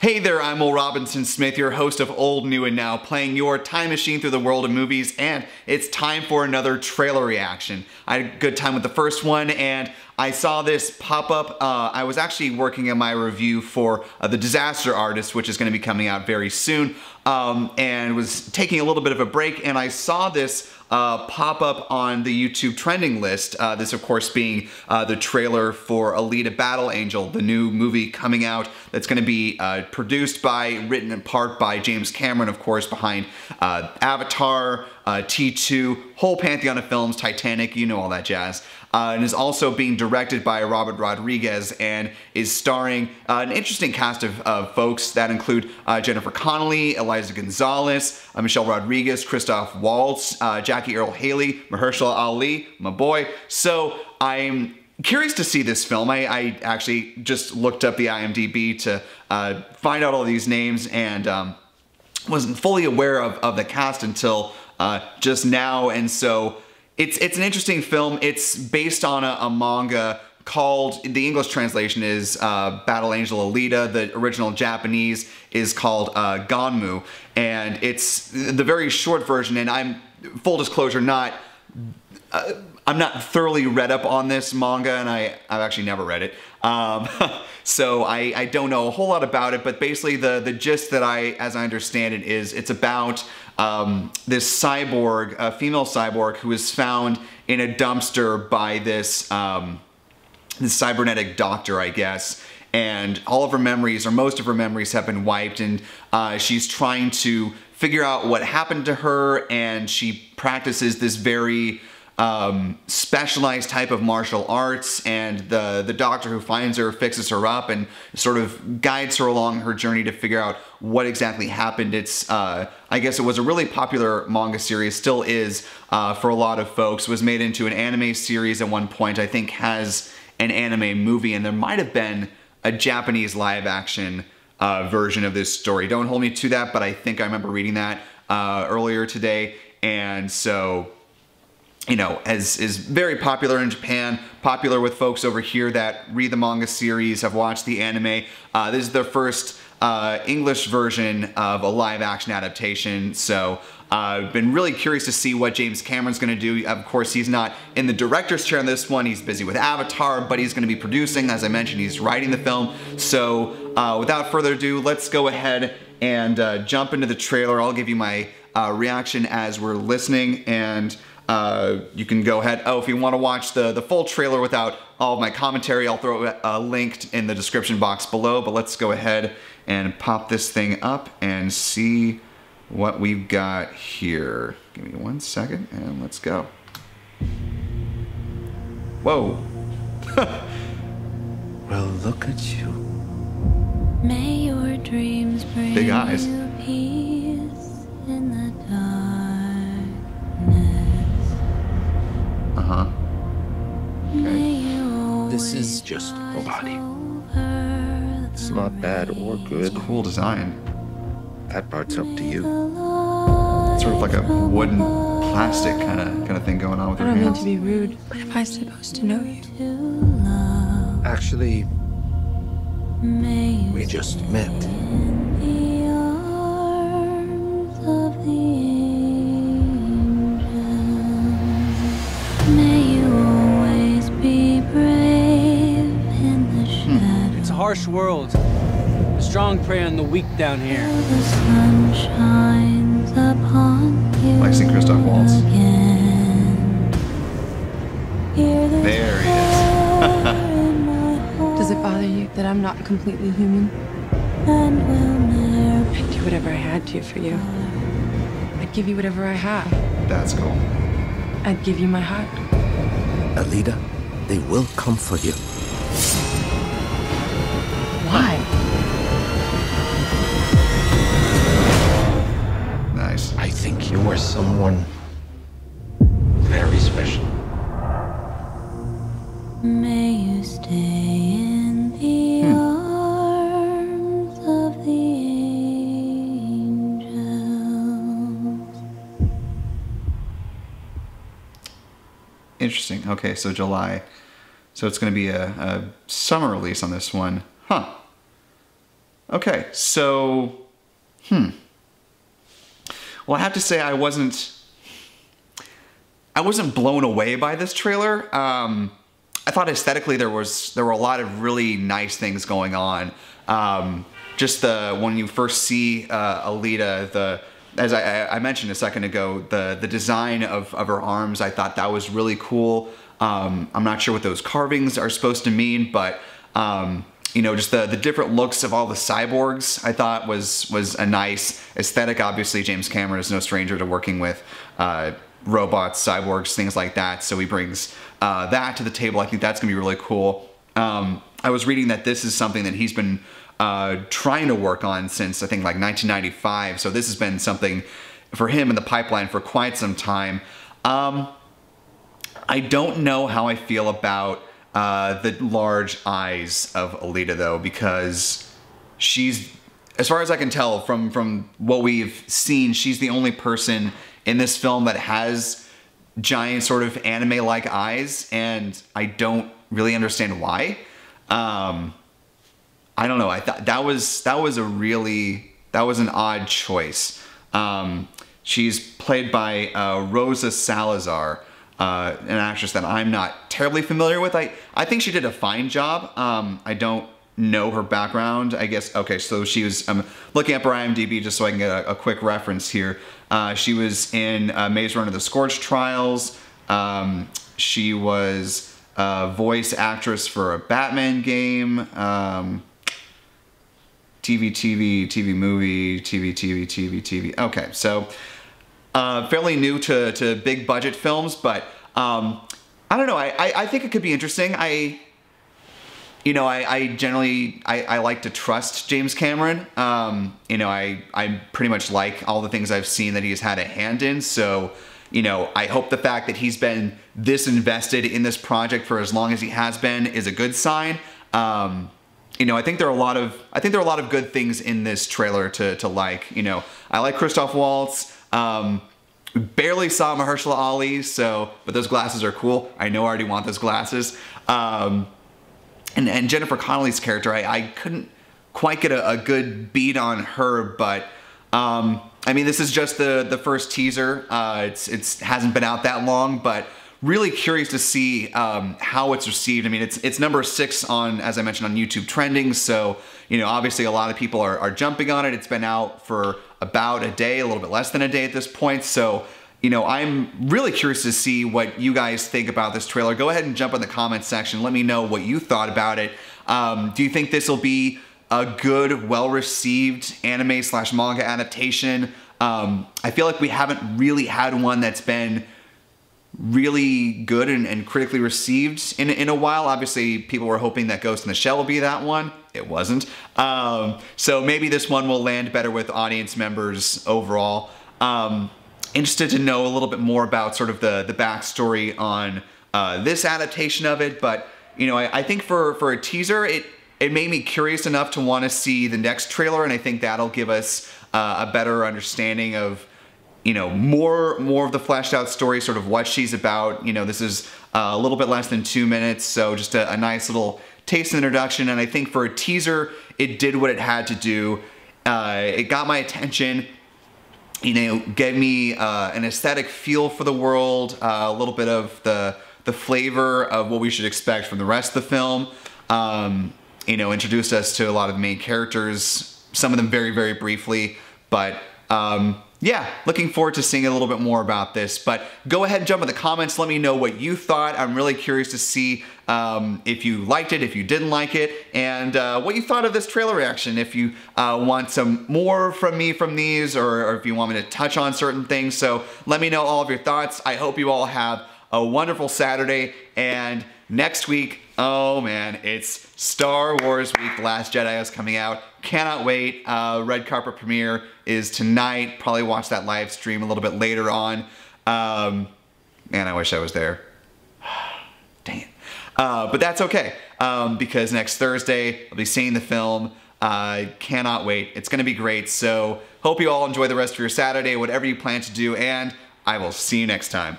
Hey there, I'm Will Robinson Smith, your host of Old, New, and Now, playing your time machine through the world of movies, and it's time for another trailer reaction. I had a good time with the first one, and I saw this pop up. I was actually working on my review for The Disaster Artist, which is going to be coming out very soon, and was taking a little bit of a break, and I saw this pop up on the YouTube trending list. This, of course, being the trailer for Alita Battle Angel, the new movie coming out that's going to be produced by, written in part by James Cameron, of course, behind Avatar, T2, whole pantheon of films, Titanic, you know all that jazz. And is also being directed by Robert Rodriguez and is starring an interesting cast of folks that include Jennifer Connelly, Eliza Gonzalez, Michelle Rodriguez, Christoph Waltz, Jackie Earle Haley, Mahershala Ali, my boy. So I'm curious to see this film. I actually just looked up the IMDb to find out all these names and wasn't fully aware of the cast until just now, and so it's an interesting film. It's based on a manga called, the English translation is Battle Angel Alita. The original Japanese is called Ganmu, and it's the very short version. And I'm, full disclosure, I'm not thoroughly read up on this manga, and I've actually never read it. So I don't know a whole lot about it, but basically the gist that as I understand it, is it's about this cyborg, a female cyborg, who is found in a dumpster by this cybernetic doctor, I guess. And all of her memories, or most of her memories, have been wiped, and she's trying to figure out what happened to her, and she practices this very specialized type of martial arts, and the doctor who finds her fixes her up and sort of guides her along her journey to figure out what exactly happened. It's I guess it was a really popular manga series, still is for a lot of folks. It was made into an anime series at one point, I think has an anime movie, and there might have been a Japanese live action version of this story. Don't hold me to that, but I think I remember reading that earlier today. And so, you know, is very popular in Japan, popular with folks over here that read the manga series, have watched the anime. This is their first English version of a live action adaptation, so I've been really curious to see what James Cameron's going to do. Of course, he's not in the director's chair on this one. He's busy with Avatar, but he's going to be producing. As I mentioned, he's writing the film. So without further ado, let's go ahead and jump into the trailer. I'll give you my reaction as we're listening, and you can go ahead. Oh, if you want to watch the full trailer without all of my commentary, I'll throw it linked in the description box below. But let's go ahead and pop this thing up and see what we've got here. Give me 1 second and let's go. Whoa. Well, look at you. May your dreams bring big eyes. you peace in the darkness. Uh-huh. Okay. This is just a body. It's not bad or good. Cool design. That part's up to you. Sort of like a wooden plastic kind of thing going on with I her don't mean hands. to be rude, but am I supposed to know you? Actually, we just met. It's a harsh world. The strong prey on the weak down here. The sun shines upon you. Like seeing Christoph Waltz. Again. There he is. Does it bother you that I'm not completely human? And will never I'd do whatever I had to for you. I'd give you whatever I have. That's cool. I'd give you my heart. Alita, they will come for you. Why? Nice. I think you are someone very special. may you stay in the arms of the angels. Interesting. Okay, so July. So it's going to be a summer release on this one. Huh. Okay, so, well, I have to say I wasn't blown away by this trailer. I thought aesthetically there were a lot of really nice things going on. Just when you first see Alita, as I mentioned a second ago, the design of her arms, I thought that was really cool. I'm not sure what those carvings are supposed to mean, but you know, just the different looks of all the cyborgs, I thought was a nice aesthetic. Obviously, James Cameron is no stranger to working with robots, cyborgs, things like that. So he brings that to the table. I think that's gonna be really cool. I was reading that this is something that he's been trying to work on since I think like 1995. So this has been something for him in the pipeline for quite some time. I don't know how I feel about the large eyes of Alita though, because she's, as far as I can tell from what we've seen, she's the only person in this film that has giant sort of anime-like eyes, and I don't really understand why. I don't know. I thought that was an odd choice. She's played by Rosa Salazar, an actress that I'm not terribly familiar with. I think she did a fine job. I don't know her background, I guess. Okay, so she was, I'm looking up her IMDb just so I can get a quick reference here. She was in Maze Runner: The Scorch Trials. She was a voice actress for a Batman game. TV movie. Okay, so fairly new to big budget films, but I don't know. I think it could be interesting. I generally like to trust James Cameron. You know, I pretty much like all the things I've seen that he's had a hand in. So, you know, I hope the fact that he's been this invested in this project for as long as he has been is a good sign. You know, I think there are a lot of good things in this trailer to like. You know, I like Christoph Waltz. Barely saw Mahershala Ali, but those glasses are cool. I know I already want those glasses. And Jennifer Connelly's character, I couldn't quite get a good beat on her, but I mean, this is just the first teaser. It hasn't been out that long, but really curious to see how it's received. I mean, it's number 6 on, as I mentioned, on YouTube trending. So, you know, obviously a lot of people are jumping on it. It's been out for about a day, a little bit less than a day at this point. So, you know, I'm really curious to see what you guys think about this trailer. Go ahead and jump in the comments section. Let me know what you thought about it. Do you think this will be a good, well-received anime/manga adaptation? I feel like we haven't really had one that's been really good and critically received in a while. Obviously, people were hoping that Ghost in the Shell will be that one. It wasn't. So maybe this one will land better with audience members overall. Interested to know a little bit more about sort of the backstory on this adaptation of it. But, you know, I think for a teaser, it made me curious enough to want to see the next trailer, and I think that'll give us a better understanding of, you know, more of the fleshed out story, sort of what she's about. You know, this is a little bit less than 2 minutes, so just a nice little taste introduction. And I think for a teaser, it did what it had to do. It got my attention, you know, gave me an aesthetic feel for the world, a little bit of the flavor of what we should expect from the rest of the film. You know, introduced us to a lot of the main characters, some of them very, very briefly, but yeah, looking forward to seeing a little bit more about this. But go ahead and jump in the comments. Let me know what you thought. I'm really curious to see if you liked it, if you didn't like it, and what you thought of this trailer reaction. If you want some more from me from these, or if you want me to touch on certain things. So let me know all of your thoughts. I hope you all have a wonderful Saturday, and next week, oh man, it's Star Wars week. The Last Jedi is coming out. Cannot wait. Red carpet premiere is tonight. Probably watch that live stream a little bit later on. Man, I wish I was there. Dang it. But that's okay, because next Thursday I'll be seeing the film. Cannot wait. It's gonna be great. So hope you all enjoy the rest of your Saturday, whatever you plan to do, and I will see you next time.